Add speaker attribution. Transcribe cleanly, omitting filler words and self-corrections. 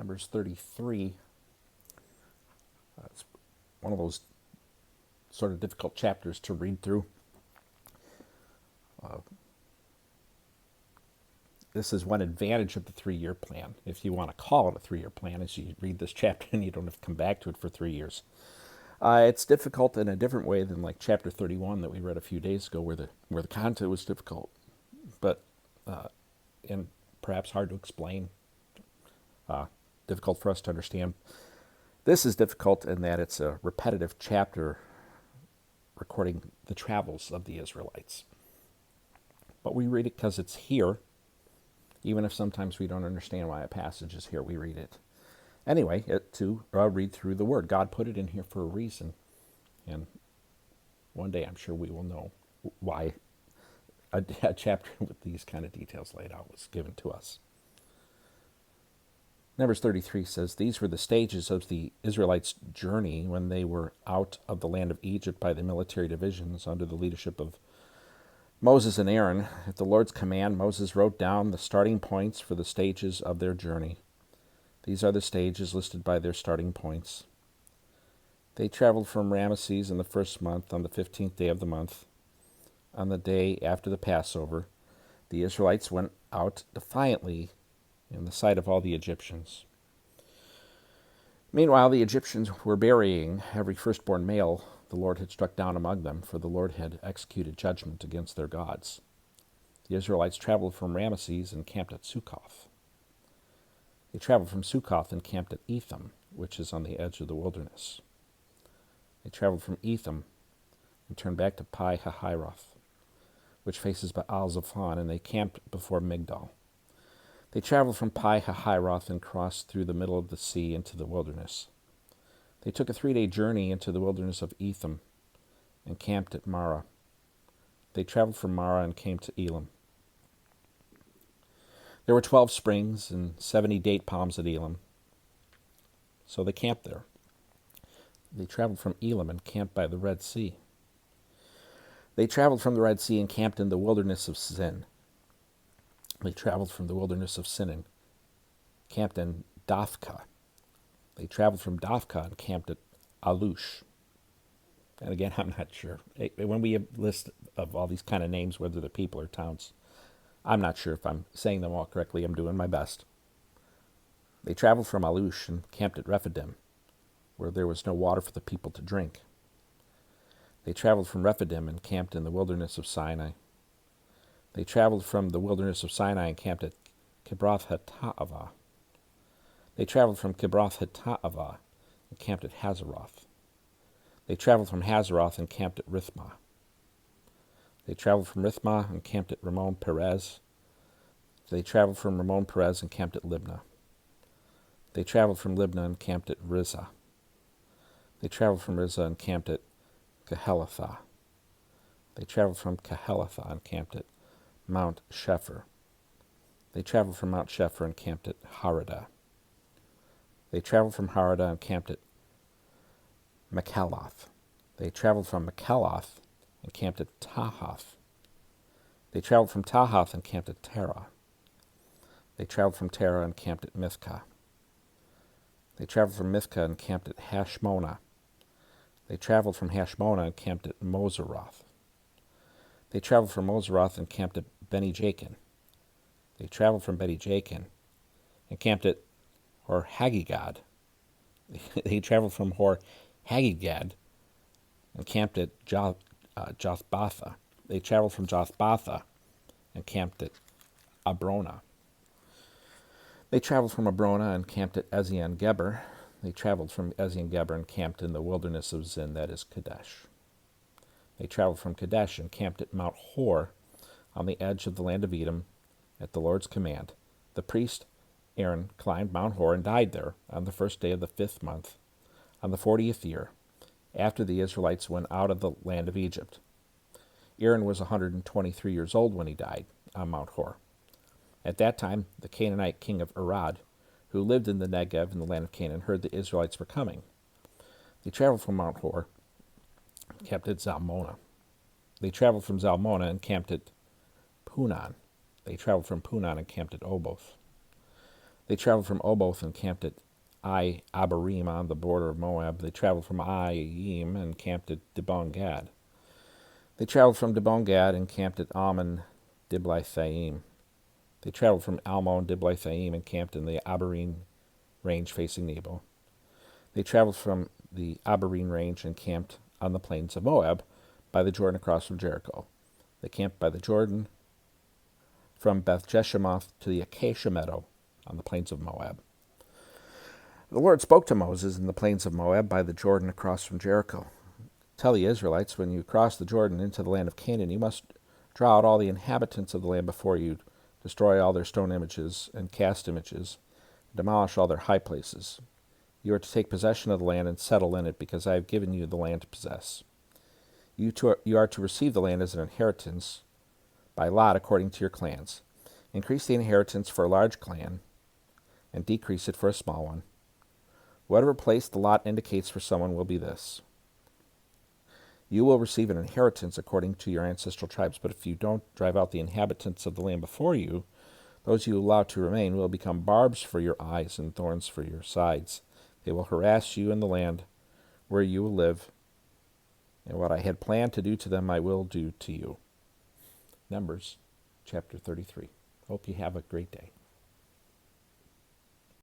Speaker 1: Numbers 33. It's one of those sort of difficult chapters to read through. This is one advantage of the 3-year plan, if you want to call it a 3-year plan, as you read this chapter and you don't have to come back to it for 3 years. It's difficult in a different way than like chapter 31 that we read a few days ago, where the content was difficult, but and perhaps hard to explain, difficult for us to understand. This is difficult in that it's a repetitive chapter recording the travels of the Israelites. But we read it because it's here. Even if sometimes we don't understand why a passage is here, we read it. Anyway, to read through the Word. God put it in here for a reason. And one day I'm sure we will know why a chapter with these kind of details laid out was given to us. Numbers 33 says, "These were the stages of the Israelites' journey when they were out of the land of Egypt by the military divisions under the leadership of Moses and Aaron. At the Lord's command, Moses wrote down the starting points for the stages of their journey. These are the stages listed by their starting points. They traveled from Ramesses in the first month on the 15th day of the month. On the day after the Passover, the Israelites went out defiantly in the sight of all the Egyptians. Meanwhile, the Egyptians were burying every firstborn male the Lord had struck down among them, for the Lord had executed judgment against their gods. The Israelites traveled from Ramesses and camped at Succoth. They traveled from Succoth and camped at Etham, which is on the edge of the wilderness. They traveled from Etham and turned back to Pi-hahiroth, which faces Baal-zephon, and they camped before Migdol. They traveled from Pi-hahiroth and crossed through the middle of the sea into the wilderness. They took a 3-day journey into the wilderness of Etham and camped at Marah. They traveled from Marah and came to Elim. There were 12 springs and 70 date palms at Elim, so they camped there. They traveled from Elim and camped by the Red Sea. They traveled from the Red Sea and camped in the wilderness of Sin. They traveled from the wilderness of Sin and camped in Dophkah. They traveled from Dophkah and camped at Alush. And again, I'm not sure. When we have a list of all these kind of names, whether they're people or towns, I'm not sure if I'm saying them all correctly. I'm doing my best. They traveled from Alush and camped at Rephidim, where there was no water for the people to drink. They traveled from Rephidim and camped in the wilderness of Sinai. They traveled from the wilderness of Sinai and camped at Kibroth-hattaavah. They traveled from Kibroth-hattaavah and camped at Hazeroth. They traveled from Hazeroth and camped at Rithmah. They traveled from Rithmah and camped at Ramon Perez. They traveled from Ramon Perez and camped at Libnah. They traveled from Libnah and camped at Rizah. They traveled from Rizah and camped at Kehelathah. They traveled from Kehelathah and camped at Mount Shepher. They traveled from Mount Shepher and camped at Haradah. They traveled from Haradah and camped at Makheloth. They traveled from Makheloth and camped at Tahath. They traveled from Tahath and camped at Terah. They traveled from Terah and camped at Mithkah. They traveled from Mithkah and camped at Hashmonah. They traveled from Hashmonah and camped at Moseroth. They traveled from Moseroth and camped at Beni-Jakin. They traveled from Beni-Jakin and camped at Hor-Haggidgad. They traveled from Hor-Haggidgad and camped at Jothbatha. They traveled from Jothbatha and camped at Abrona. They traveled from Abrona and camped at Ezion-Geber. They traveled from Ezion-Geber and camped in the wilderness of Zin, that is Kadesh. They traveled from Kadesh and camped at Mount Hor on the edge of the land of Edom at the Lord's command. The priest Aaron climbed Mount Hor and died there on the first day of the 5th month, on the 40th year, after the Israelites went out of the land of Egypt. Aaron was 123 years old when he died on Mount Hor. At that time, the Canaanite king of Arad, who lived in the Negev in the land of Canaan, heard the Israelites were coming. They traveled from Mount Hor and camped at Zalmonah. They traveled from Zalmonah and camped at Punon. They traveled from Punon and camped at Oboth. They traveled from Oboth and camped at Abarim on the border of Moab. They traveled from Aim and camped at Dibon Gad. They traveled from Dibon Gad and camped at Almon Diblathaim. They traveled from Almon Diblathaim and camped in the Abarim range facing Nebo. They traveled from the Abarim range and camped on the plains of Moab by the Jordan across from Jericho. They camped by the Jordan from Beth Jeshemoth to the Acacia meadow on the plains of Moab. The Lord spoke to Moses in the plains of Moab by the Jordan across from Jericho. Tell the Israelites, when you cross the Jordan into the land of Canaan, you must draw out all the inhabitants of the land before you, destroy all their stone images and cast images, demolish all their high places. You are to take possession of the land and settle in it, because I have given you the land to possess. You are to receive the land as an inheritance by lot according to your clans. Increase the inheritance for a large clan and decrease it for a small one. Whatever place the lot indicates for someone will be this. You will receive an inheritance according to your ancestral tribes, but if you don't drive out the inhabitants of the land before you, those you allow to remain will become barbs for your eyes and thorns for your sides. They will harass you in the land where you will live, and what I had planned to do to them I will do to you. Numbers chapter 33. Hope you have a great day.